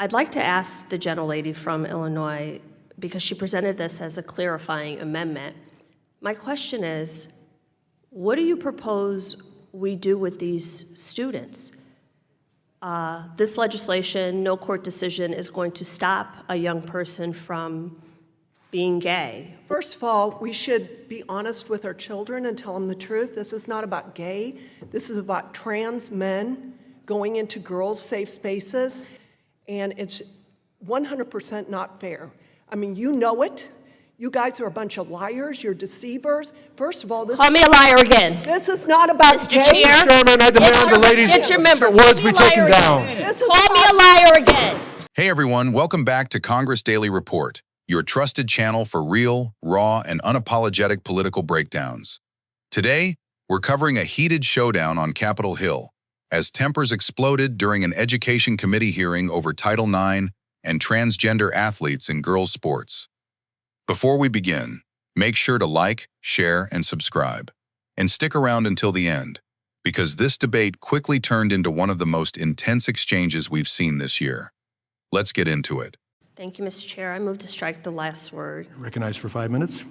I'd like to ask the gentlelady from Illinois, because she presented this as a clarifying amendment. My question is, what do you propose we do with these students? This legislation, no court decision, is going to stop a young person from being gay. First of all, we should be honest with our children and tell them the truth. This is not about gay. This is about trans men going into girls' safe spaces, and it's 100% not fair. I mean, you know it. You guys are a bunch of liars. You're deceivers. First of all, this Call me a liar again. This is not about Mr. gay. Chair, Chairman, I demand the ladies' get your member. words Call be me a liar taken again. down. This is Call me a about- liar again. Hey everyone, welcome back to Congress Daily Report, your trusted channel for real, raw, and unapologetic political breakdowns. Today, we're covering a heated showdown on Capitol Hill as tempers exploded during an Education Committee hearing over Title IX and transgender athletes in girls' sports. Before we begin, make sure to like, share, and subscribe. And stick around until the end, because this debate quickly turned into one of the most intense exchanges we've seen this year. Let's get into it. Thank you, Mr. Chair. I move to strike the last word. Recognized for 5 minutes.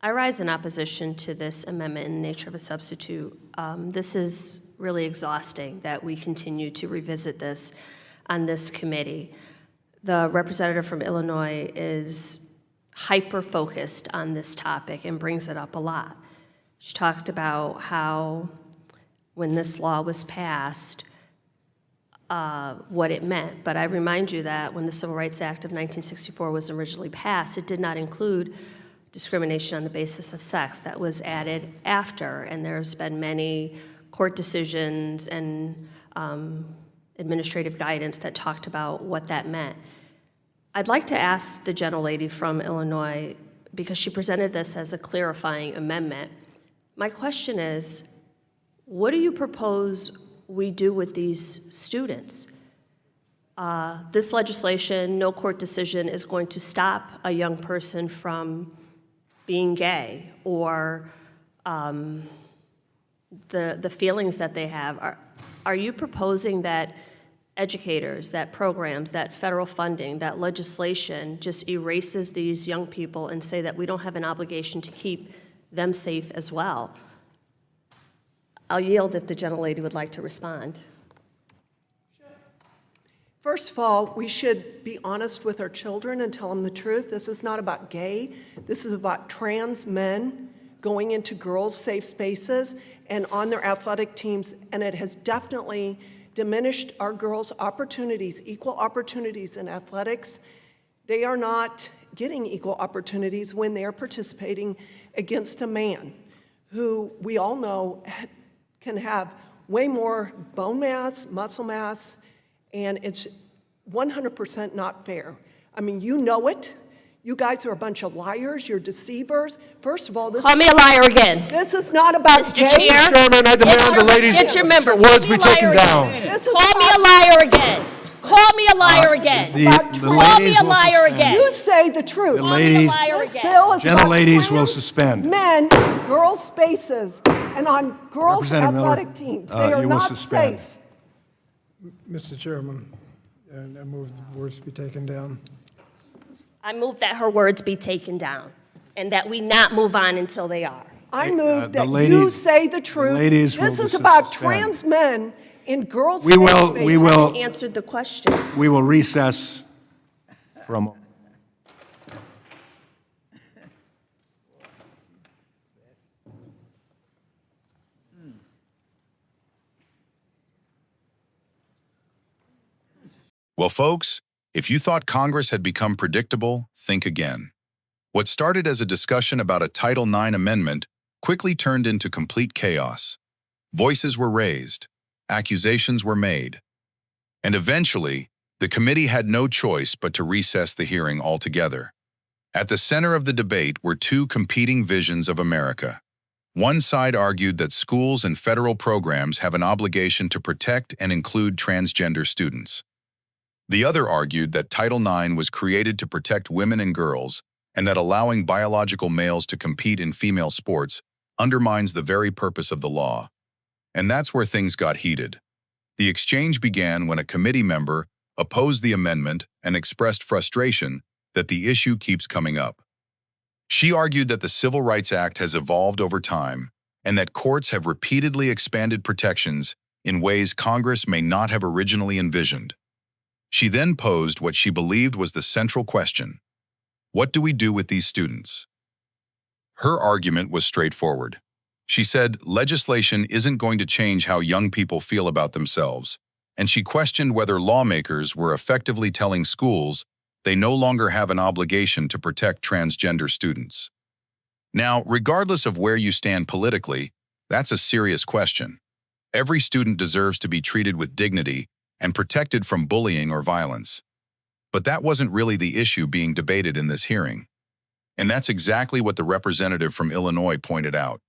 I rise in opposition to this amendment in the nature of a substitute. This is really exhausting that we continue to revisit this on this committee. The representative from Illinois is hyper-focused on this topic and brings it up a lot. She talked about how when this law was passed, what it meant. But I remind you that when the Civil Rights Act of 1964 was originally passed, it did not include discrimination on the basis of sex. That was added after, and there's been many court decisions and administrative guidance that talked about what that meant. I'd like to ask the gentlelady from Illinois, because she presented this as a clarifying amendment. My question is, what do you propose we do with these students? This legislation, no court decision, is going to stop a young person from being gay or the feelings that they have. Are you proposing that educators, that programs, that federal funding, that legislation just erases these young people and say that we don't have an obligation to keep them safe as well? I'll yield if the gentlelady would like to respond. First of all, we should be honest with our children and tell them the truth. This is not about gay. This is about trans men going into girls' safe spaces and on their athletic teams, and it has definitely diminished our girls' opportunities, equal opportunities in athletics. They are not getting equal opportunities when they are participating against a man who we all know can have way more bone mass, muscle mass, and it's 100% not fair. I mean, you know it. You guys are a bunch of liars. You're deceivers. First of all, Call me a liar again. this is not about Mr. gay. Chair, Chairman, I demand the ladies' get your member. words Call me be a liar taken again. down. This is Call me a about- liar again. Call me a liar again. The Call me ladies a will liar suspend. again. You say the truth. The Call me a ladies, liar This again. bill is about gentleladies will trans suspend. men, girls' spaces, and on girls' Representative Miller, athletic teams. They are you will not suspend. safe. Mr. Chairman, and I move the words be taken down. I move that her words be taken down and that we not move on until they are. I move the that you ladies- say the truth. ladies will This is about suspend. trans men in girls' We safe will- spaces. we will- Answered the question. We will recess for a moment. Well, folks, if you thought Congress had become predictable, think again. What started as a discussion about a Title IX amendment quickly turned into complete chaos. Voices were raised, accusations were made, and eventually, the committee had no choice but to recess the hearing altogether. At the center of the debate were two competing visions of America. One side argued that schools and federal programs have an obligation to protect and include transgender students. The other argued that Title IX was created to protect women and girls, and that allowing biological males to compete in female sports undermines the very purpose of the law. And that's where things got heated. The exchange began when a committee member opposed the amendment, and expressed frustration that the issue keeps coming up. She argued that the Civil Rights Act has evolved over time and that courts have repeatedly expanded protections in ways Congress may not have originally envisioned. She then posed what she believed was the central question: what do we do with these students? Her argument was straightforward. She said legislation isn't going to change how young people feel about themselves, and she questioned whether lawmakers were effectively telling schools they no longer have an obligation to protect transgender students. Now, regardless of where you stand politically, that's a serious question. Every student deserves to be treated with dignity and protected from bullying or violence. But that wasn't really the issue being debated in this hearing. And that's exactly what the representative from Illinois pointed out.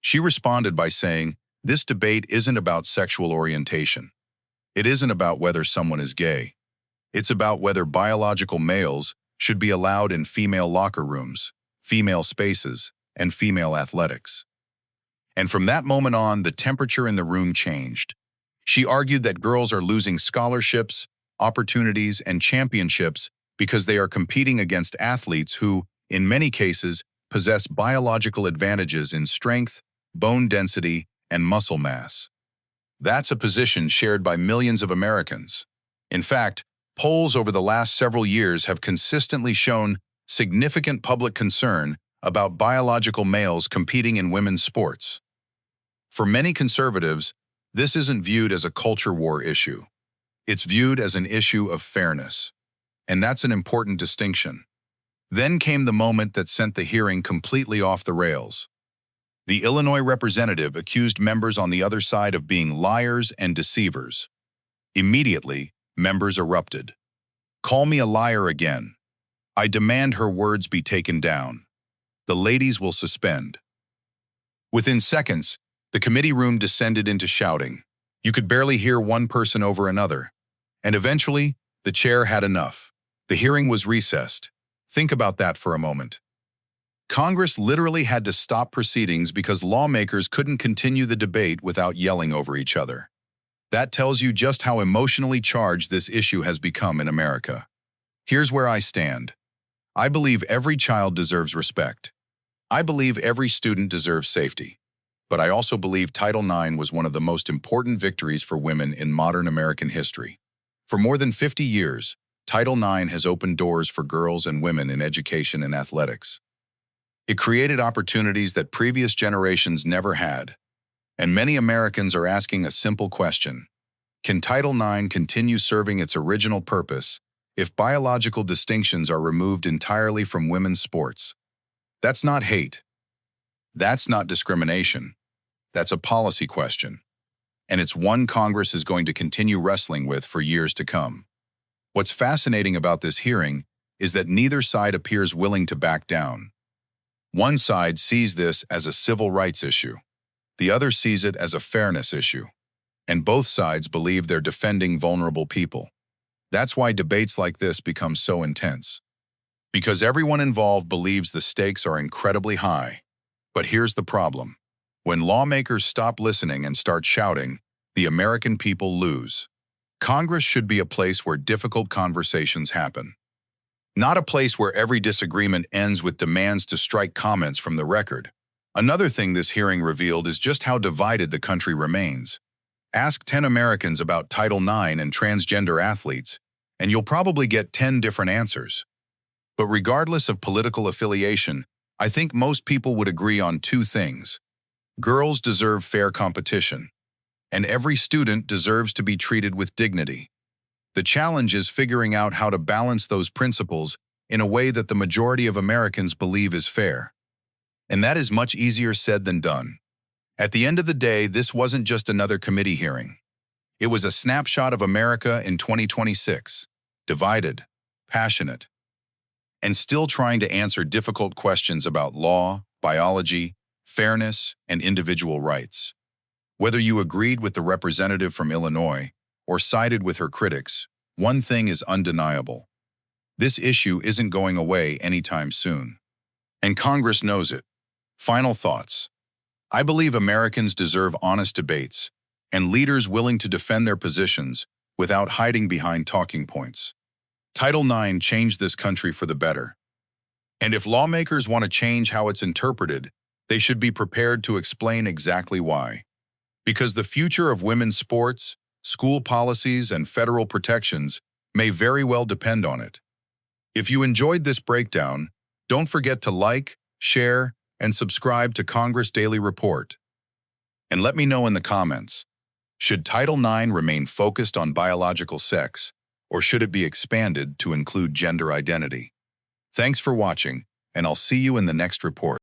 She responded by saying, this debate isn't about sexual orientation. It isn't about whether someone is gay. It's about whether biological males should be allowed in female locker rooms, female spaces, and female athletics. And from that moment on, the temperature in the room changed. She argued that girls are losing scholarships, opportunities, and championships because they are competing against athletes who, in many cases, possess biological advantages in strength, bone density, and muscle mass. That's a position shared by millions of Americans. In fact, polls over the last several years have consistently shown significant public concern about biological males competing in women's sports. For many conservatives, this isn't viewed as a culture war issue. It's viewed as an issue of fairness. And that's an important distinction. Then came the moment that sent the hearing completely off the rails. The Illinois representative accused members on the other side of being liars and deceivers. Immediately, members erupted. Call me a liar again. I demand her words be taken down. The ladies will suspend. Within seconds, the committee room descended into shouting. You could barely hear one person over another. And eventually, the chair had enough. The hearing was recessed. Think about that for a moment. Congress literally had to stop proceedings because lawmakers couldn't continue the debate without yelling over each other. That tells you just how emotionally charged this issue has become in America. Here's where I stand. I believe every child deserves respect. I believe every student deserves safety. But I also believe Title IX was one of the most important victories for women in modern American history. For more than 50 years, Title IX has opened doors for girls and women in education and athletics. It created opportunities that previous generations never had. And many Americans are asking a simple question. Can Title IX continue serving its original purpose if biological distinctions are removed entirely from women's sports? That's not hate. That's not discrimination. That's a policy question. And it's one Congress is going to continue wrestling with for years to come. What's fascinating about this hearing is that neither side appears willing to back down. One side sees this as a civil rights issue. The other sees it as a fairness issue. And both sides believe they're defending vulnerable people. That's why debates like this become so intense. Because everyone involved believes the stakes are incredibly high. But here's the problem. When lawmakers stop listening and start shouting, the American people lose. Congress should be a place where difficult conversations happen. Not a place where every disagreement ends with demands to strike comments from the record. Another thing this hearing revealed is just how divided the country remains. Ask 10 Americans about Title IX and transgender athletes, and you'll probably get 10 different answers. But regardless of political affiliation, I think most people would agree on two things. Girls deserve fair competition, and every student deserves to be treated with dignity. The challenge is figuring out how to balance those principles in a way that the majority of Americans believe is fair. And that is much easier said than done. At the end of the day, this wasn't just another committee hearing. It was a snapshot of America in 2026, divided, passionate, and still trying to answer difficult questions about law, biology, fairness, and individual rights. Whether you agreed with the representative from Illinois or sided with her critics, one thing is undeniable. This issue isn't going away anytime soon. And Congress knows it. Final thoughts. I believe Americans deserve honest debates and leaders willing to defend their positions without hiding behind talking points. Title IX changed this country for the better. And if lawmakers want to change how it's interpreted, they should be prepared to explain exactly why. Because the future of women's sports, school policies, and federal protections may very well depend on it. If you enjoyed this breakdown, don't forget to like, share, and subscribe to Congress Daily Report. And let me know in the comments, should Title IX remain focused on biological sex, or should it be expanded to include gender identity? Thanks for watching, and I'll see you in the next report.